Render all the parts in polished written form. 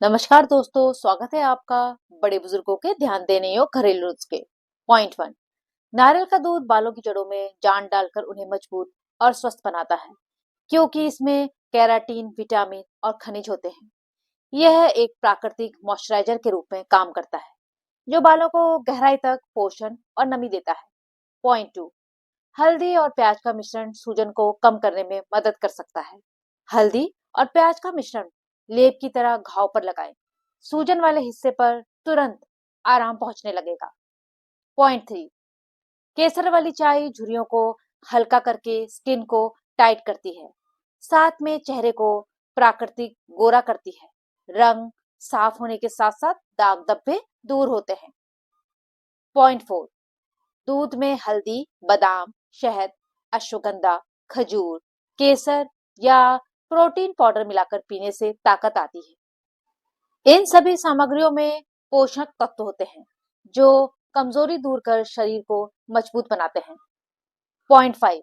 नमस्कार दोस्तों, स्वागत है आपका बड़े बुजुर्गों के ध्यान देने योग्य घरेलू नुस्खे। पॉइंट वन, नारियल का दूध बालों की जड़ों में जान डालकर उन्हें मजबूत और स्वस्थ बनाता है, क्योंकि इसमें केराटिन, विटामिन और खनिज होते हैं। यह एक प्राकृतिक मॉइस्चराइजर के रूप में काम करता है, जो बालों को गहराई तक पोषण और नमी देता है। पॉइंट टू, हल्दी और प्याज का मिश्रण सूजन को कम करने में मदद कर सकता है। हल्दी और प्याज का मिश्रण लेप की तरह घाव पर लगाएं। सूजन वाले हिस्से पर तुरंत आराम पहुंचने लगेगा। पॉइंट थ्री, केसर वाली चाय झुर्रियों को हल्का करके स्किन को टाइट करती है, साथ में चेहरे को प्राकृतिक गोरा करती है। रंग साफ होने के साथ साथ दाग धब्बे दूर होते हैं। पॉइंट फोर, दूध में हल्दी, बादाम, शहद, अश्वगंधा, खजूर, केसर या प्रोटीन पाउडर मिलाकर पीने से ताकत आती है। इन सभी सामग्रियों में पोषक तत्व होते हैं, जो कमजोरी दूर कर शरीर को मजबूत बनाते हैं। पॉइंट फाइव,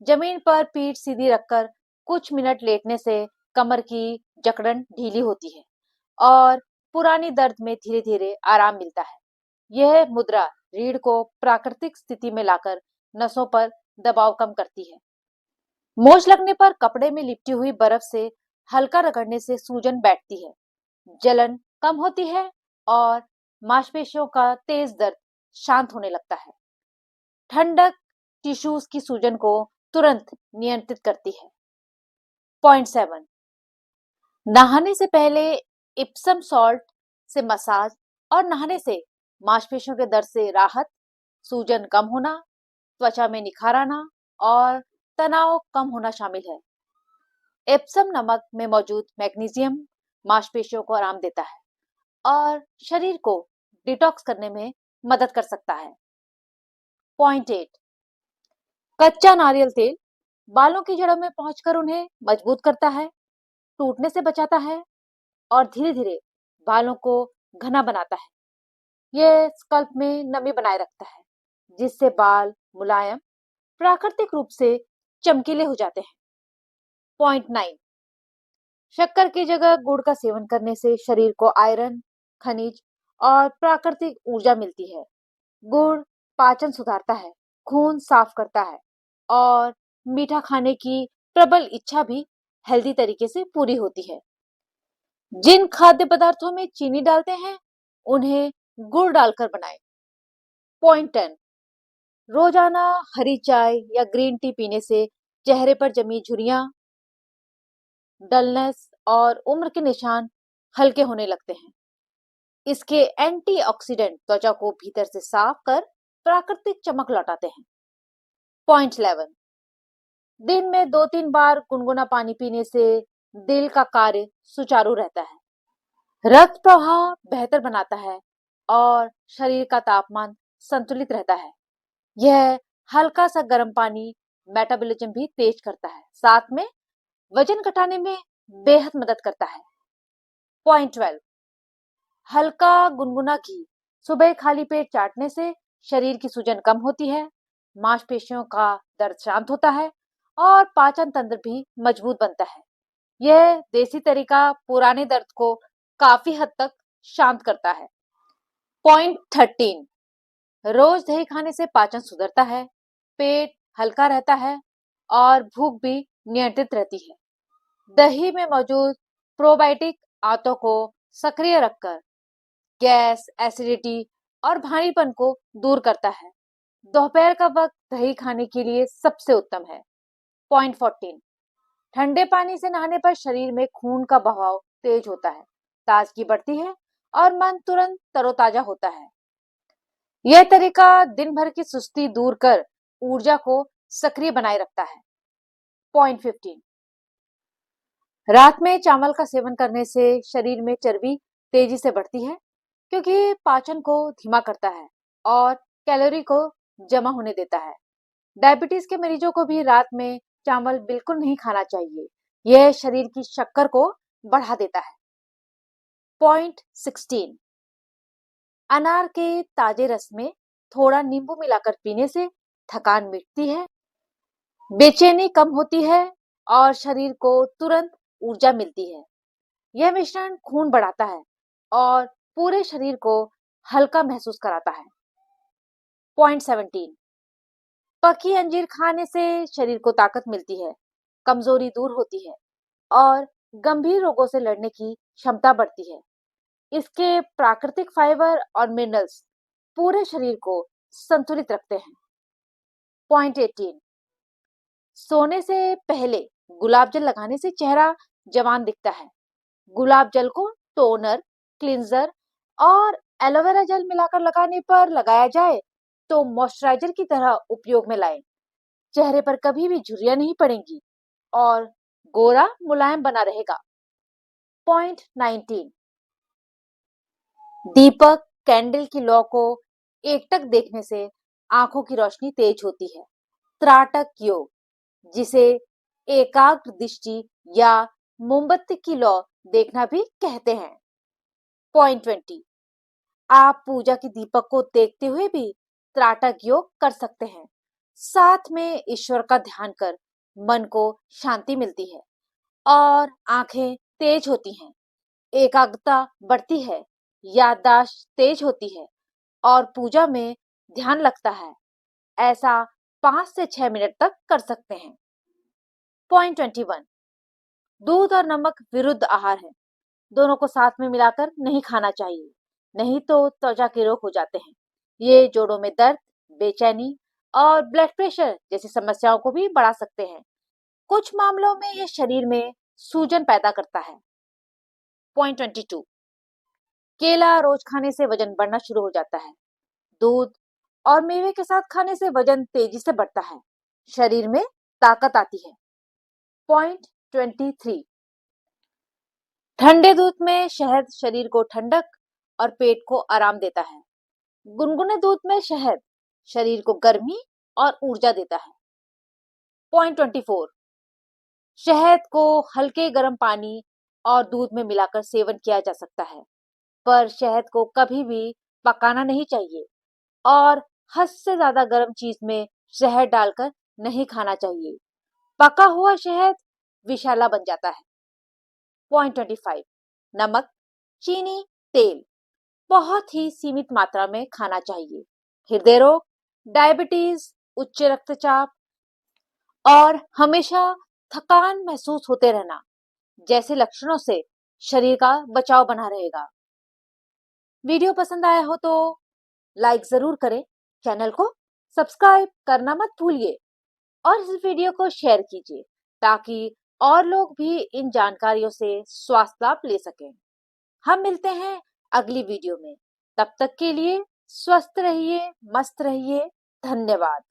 जमीन पर पीठ सीधी रखकर कुछ मिनट लेटने से कमर की जकड़न ढीली होती है और पुरानी दर्द में धीरे धीरे आराम मिलता है। यह मुद्रा रीढ़ को प्राकृतिक स्थिति में लाकर नसों पर दबाव कम करती है। मोच लगने पर कपड़े में लिपटी हुई बर्फ से हल्का रगड़ने से सूजन बैठती है, जलन कम होती है और मांसपेशियों का तेज दर्द शांत होने लगता है। ठंडक टिश्यूज की सूजन को तुरंत नियंत्रित करती है। पॉइंट सेवन, नहाने से पहले इप्सम सॉल्ट से मसाज और नहाने से मांसपेशियों के दर्द से राहत, सूजन कम होना, त्वचा में निखार आना और तनाव कम होना शामिल है। एप्सम नमक में मौजूद मैग्नीशियम मांसपेशियों को आराम देता है और शरीर को डिटॉक्स करने में मदद कर सकता है। पॉइंट एट, कच्चा नारियल तेल बालों की जड़ों में पहुंचकर उन्हें मजबूत करता है, टूटने से बचाता है और धीरे धीरे बालों को घना बनाता है। यह स्कल्प में नमी बनाए रखता है, जिससे बाल मुलायम, प्राकृतिक रूप से चमकीले हो जाते हैं। पॉइंट नाइन, शक्कर की जगह गुड़ का सेवन करने से शरीर को आयरन, खनिज और प्राकृतिक ऊर्जा मिलती है। गुड़ पाचन सुधारता है, खून साफ करता है और मीठा खाने की प्रबल इच्छा भी हेल्दी तरीके से पूरी होती है। जिन खाद्य पदार्थों में चीनी डालते हैं, उन्हें गुड़ डालकर बनाएं। पॉइंट टेन, रोजाना हरी चाय या ग्रीन टी पीने से चेहरे पर जमी झुर्रियां, डलनेस और उम्र के निशान हल्के होने लगते हैं। इसके एंटीऑक्सीडेंट त्वचा को भीतर से साफ कर प्राकृतिक चमक लौटाते हैं। पॉइंट 11, दिन में 2-3 बार गुनगुना पानी पीने से दिल का कार्य सुचारू रहता है, रक्त प्रवाह बेहतर बनाता है और शरीर का तापमान संतुलित रहता है। यह हल्का सा गर्म पानी मेटाबॉलिज्म भी तेज करता है, साथ में वजन घटाने में बेहद मदद करता है। पॉइंट 12, हल्का गुनगुना घी सुबह खाली पेट चाटने से शरीर की सूजन कम होती है, मांसपेशियों का दर्द शांत होता है और पाचन तंत्र भी मजबूत बनता है। यह देसी तरीका पुराने दर्द को काफी हद तक शांत करता है। पॉइंट 13, रोज दही खाने से पाचन सुधरता है, पेट हल्का रहता है और भूख भी नियंत्रित रहती है। दही में मौजूद प्रोबायोटिक आंतों को सक्रिय रखकर गैस, एसिडिटी और भारीपन को दूर करता है। दोपहर का वक्त दही खाने के लिए सबसे उत्तम है। पॉइंट 14, ठंडे पानी से नहाने पर शरीर में खून का बहाव तेज होता है, ताजगी बढ़ती है और मन तुरंत तरोताजा होता है। यह तरीका दिन भर की सुस्ती दूर कर ऊर्जा को सक्रिय बनाए रखता है। पॉइंट 15, रात में चावल का सेवन करने से शरीर में चर्बी तेजी से बढ़ती है, क्योंकि पाचन को धीमा करता है और कैलोरी को जमा होने देता है। डायबिटीज के मरीजों को भी रात में चावल बिल्कुल नहीं खाना चाहिए, यह शरीर की शक्कर को बढ़ा देता है। पॉइंट 16, अनार के ताजे रस में थोड़ा नींबू मिलाकर पीने से थकान मिटती है, बेचैनी कम होती है और शरीर को तुरंत ऊर्जा मिलती है। यह मिश्रण खून बढ़ाता है और पूरे शरीर को हल्का महसूस कराता है। पॉइंट 17, पकी अंजीर खाने से शरीर को ताकत मिलती है, कमजोरी दूर होती है और गंभीर रोगों से लड़ने की क्षमता बढ़ती है। इसके प्राकृतिक फाइबर और मिनरल्स पूरे शरीर को संतुलित रखते हैं। पॉइंट 18, सोने से पहले गुलाब जल लगाने से चेहरा जवान दिखता है। गुलाब जल को टोनर, क्लींजर और एलोवेरा जेल मिलाकर लगाने पर लगाया जाए तो मॉइस्चराइजर की तरह उपयोग में लाएं। चेहरे पर कभी भी झुर्रियां नहीं पड़ेंगी और गोरा मुलायम बना रहेगा। पॉइंट 19, दीपक कैंडल की लौ को एकटक देखने से आंखों की रोशनी तेज होती है। त्राटक योग, जिसे एकाग्र दृष्टि या मोमबत्ती की लौ देखना भी कहते हैं। पॉइंट 20, आप पूजा की दीपक को देखते हुए भी त्राटक योग कर सकते हैं। साथ में ईश्वर का ध्यान कर मन को शांति मिलती है और आंखें तेज होती हैं, एकाग्रता बढ़ती है, याददाश्त तेज होती है और पूजा में ध्यान लगता है। ऐसा 5 से 6 मिनट तक कर सकते हैं। पॉइंट 21, दूध और नमक विरुद्ध आहार है। दोनों को साथ में मिलाकर नहीं खाना चाहिए, नहीं तो त्वचा के रोग हो जाते हैं। ये जोड़ों में दर्द, बेचैनी और ब्लड प्रेशर जैसी समस्याओं को भी बढ़ा सकते हैं। कुछ मामलों में ये शरीर में सूजन पैदा करता है। पॉइंट 22, केला रोज खाने से वजन बढ़ना शुरू हो जाता है। दूध और मेवे के साथ खाने से वजन तेजी से बढ़ता है, शरीर में ताकत आती है। पॉइंट 23, ठंडे दूध में शहद शरीर को ठंडक और पेट को आराम देता है। गुनगुने दूध में शहद शरीर को गर्मी और ऊर्जा देता है। पॉइंट 24, शहद को हल्के गर्म पानी और दूध में मिलाकर सेवन किया जा सकता है, पर शहद को कभी भी पकाना नहीं चाहिए और हद से ज्यादा गर्म चीज में शहद डालकर नहीं खाना चाहिए। पका हुआ शहद विषैला बन जाता है। पॉइंट 25, नमक, चीनी, तेल बहुत ही सीमित मात्रा में खाना चाहिए। हृदय रोग, डायबिटीज, उच्च रक्तचाप और हमेशा थकान महसूस होते रहना जैसे लक्षणों से शरीर का बचाव बना रहेगा। वीडियो पसंद आया हो तो लाइक जरूर करें, चैनल को सब्सक्राइब करना मत भूलिए और इस वीडियो को शेयर कीजिए ताकि और लोग भी इन जानकारियों से स्वास्थ्य लाभ ले सकें। हम मिलते हैं अगली वीडियो में। तब तक के लिए स्वस्थ रहिए, मस्त रहिए। धन्यवाद।